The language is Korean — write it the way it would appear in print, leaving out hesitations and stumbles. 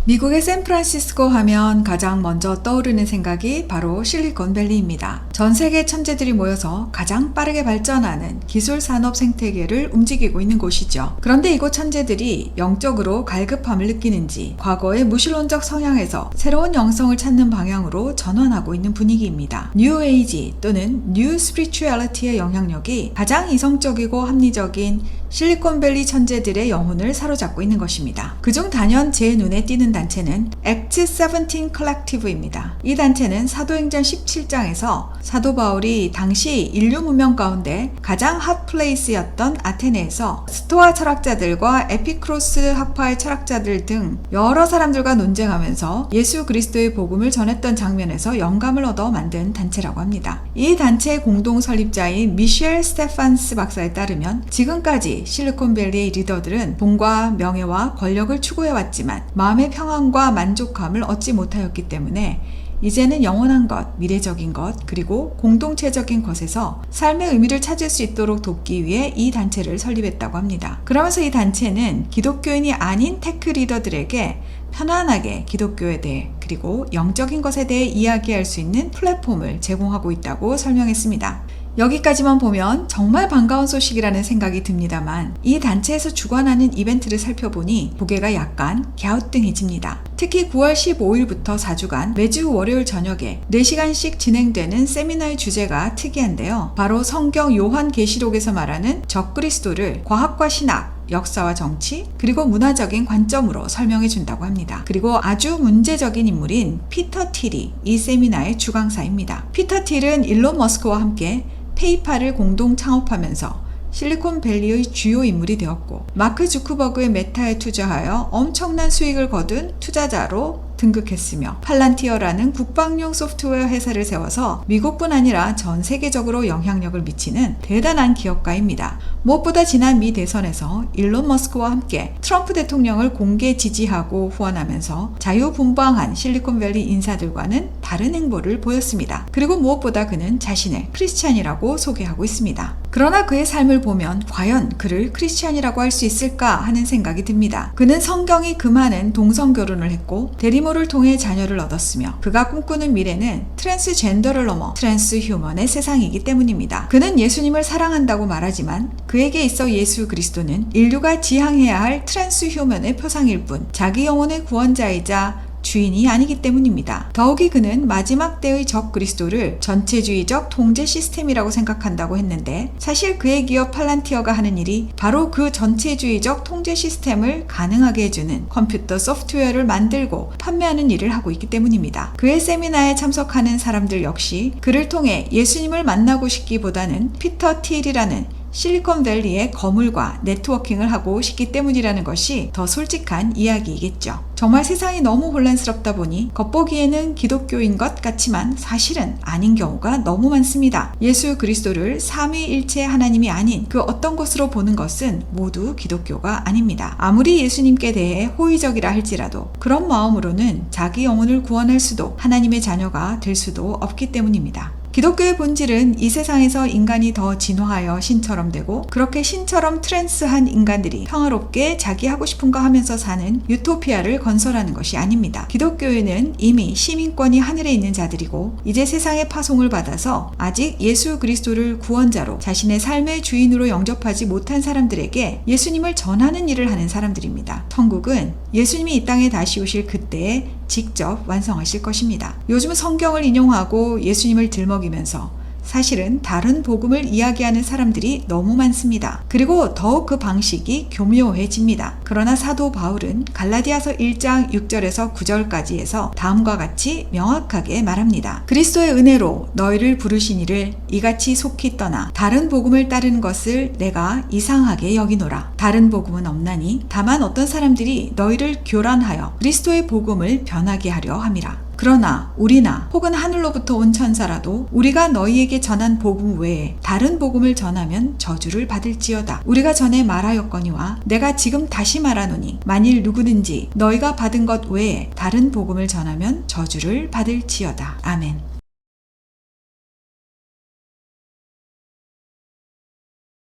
미국의 샌프란시스코 하면 가장 먼저 떠오르는 생각이 바로 실리콘밸리입니다. 전 세계 천재들이 모여서 가장 빠르게 발전하는 기술 산업 생태계를 움직이고 있는 곳이죠. 그런데 이곳 천재들이 영적으로 갈급함을 느끼는지 과거의 무신론적 성향에서 새로운 영성을 찾는 방향으로 전환하고 있는 분위기입니다. 뉴 에이지 또는 뉴 스피리추얼리티의 영향력이 가장 이성적이고 합리적인 실리콘밸리 천재들의 영혼을 사로잡고 있는 것입니다. 그중 단연 제 눈에 띄는 단체는 Acts 17 Collective입니다. 이 단체는 사도행전 17장에서 사도 바울이 당시 인류 문명 가운데 가장 핫플레이스였던 아테네에서 스토아 철학자들과 에피크로스 학파의 철학자들 등 여러 사람들과 논쟁하면서 예수 그리스도의 복음을 전했던 장면에서 영감을 얻어 만든 단체라고 합니다. 이 단체의 공동 설립자인 미셸 스테판스 박사에 따르면 지금까지 실리콘밸리의 리더들은 돈과 명예와 권력을 추구해왔지만 마음의 평안과 만족감을 얻지 못하였기 때문에 이제는 영원한 것, 미래적인 것, 그리고 공동체적인 것에서 삶의 의미를 찾을 수 있도록 돕기 위해 이 단체를 설립했다고 합니다. 그러면서 이 단체는 기독교인이 아닌 테크 리더들에게 편안하게 기독교에 대해 그리고 영적인 것에 대해 이야기할 수 있는 플랫폼을 제공하고 있다고 설명했습니다. 여기까지만 보면 정말 반가운 소식이라는 생각이 듭니다만 이 단체에서 주관하는 이벤트를 살펴보니 고개가 약간 갸우뚱해집니다. 특히 9월 15일부터 4주간 매주 월요일 저녁에 4시간씩 진행되는 세미나의 주제가 특이한데요. 바로 성경 요한계시록에서 말하는 적그리스도를 과학과 신학, 역사와 정치, 그리고 문화적인 관점으로 설명해 준다고 합니다. 그리고 아주 문제적인 인물인 피터 틸이 이 세미나의 주강사입니다. 피터 틸은 일론 머스크와 함께 페이팔을 공동 창업하면서 실리콘밸리의 주요 인물이 되었고 마크 주크버그의 메타에 투자하여 엄청난 수익을 거둔 투자자로 등극했으며 팔란티어라는 국방용 소프트웨어 회사를 세워서 미국뿐 아니라 전 세계적으로 영향력을 미치는 대단한 기업가입니다. 무엇보다 지난 미 대선에서 일론 머스크와 함께 트럼프 대통령을 공개 지지하고 후원하면서 자유분방한 실리콘밸리 인사들과는 다른 행보를 보였습니다. 그리고 무엇보다 그는 자신을 크리스찬이라고 소개하고 있습니다. 그러나 그의 삶을 보면 과연 그를 크리스찬이라고 할 수 있을까 하는 생각이 듭니다. 그는 성경이 금하는 동성결혼을 했고 대리모를 통해 자녀를 얻었으며 그가 꿈꾸는 미래는 트랜스젠더를 넘어 트랜스휴먼의 세상이기 때문입니다. 그는 예수님을 사랑한다고 말하지만 그에게 있어 예수 그리스도는 인류가 지향해야 할 트랜스휴먼의 표상일 뿐 자기 영혼의 구원자이자 주인이 아니기 때문입니다. 더욱이 그는 마지막 때의 적 그리스도를 전체주의적 통제 시스템이라고 생각한다고 했는데 사실 그의 기업 팔란티어가 하는 일이 바로 그 전체주의적 통제 시스템을 가능하게 해주는 컴퓨터 소프트웨어를 만들고 판매하는 일을 하고 있기 때문입니다. 그의 세미나에 참석하는 사람들 역시 그를 통해 예수님을 만나고 싶기보다는 피터 틸이라는 실리콘밸리의 거물과 네트워킹을 하고 싶기 때문이라는 것이 더 솔직한 이야기이겠죠. 정말 세상이 너무 혼란스럽다 보니 겉보기에는 기독교인 것 같지만 사실은 아닌 경우가 너무 많습니다. 예수 그리스도를 삼위일체 하나님이 아닌 그 어떤 것으로 보는 것은 모두 기독교가 아닙니다. 아무리 예수님께 대해 호의적이라 할지라도 그런 마음으로는 자기 영혼을 구원할 수도 하나님의 자녀가 될 수도 없기 때문입니다. 기독교의 본질은 이 세상에서 인간이 더 진화하여 신처럼 되고 그렇게 신처럼 트랜스한 인간들이 평화롭게 자기 하고 싶은 거 하면서 사는 유토피아를 건설하는 것이 아닙니다. 기독교에는 이미 시민권이 하늘에 있는 자들이고 이제 세상의 파송을 받아서 아직 예수 그리스도를 구원자로 자신의 삶의 주인으로 영접하지 못한 사람들에게 예수님을 전하는 일을 하는 사람들입니다. 천국은 예수님이 이 땅에 다시 오실 그때에 직접 완성하실 것입니다. 요즘 성경을 인용하고 예수님을 들먹이면서 사실은 다른 복음을 이야기하는 사람들이 너무 많습니다. 그리고 더욱 그 방식이 교묘해집니다. 그러나 사도 바울은 갈라디아서 1장 6절에서 9절까지 해서 다음과 같이 명확하게 말합니다. 그리스도의 은혜로 너희를 부르신 이를 이같이 속히 떠나 다른 복음을 따르는 것을 내가 이상하게 여기노라. 다른 복음은 없나니 다만 어떤 사람들이 너희를 교란하여 그리스도의 복음을 변하게 하려 함이라. 그러나 우리나 혹은 하늘로부터 온 천사라도 우리가 너희에게 전한 복음 외에 다른 복음을 전하면 저주를 받을지어다. 우리가 전에 말하였거니와 내가 지금 다시 말하노니 만일 누구든지 너희가 받은 것 외에 다른 복음을 전하면 저주를 받을지어다. 아멘.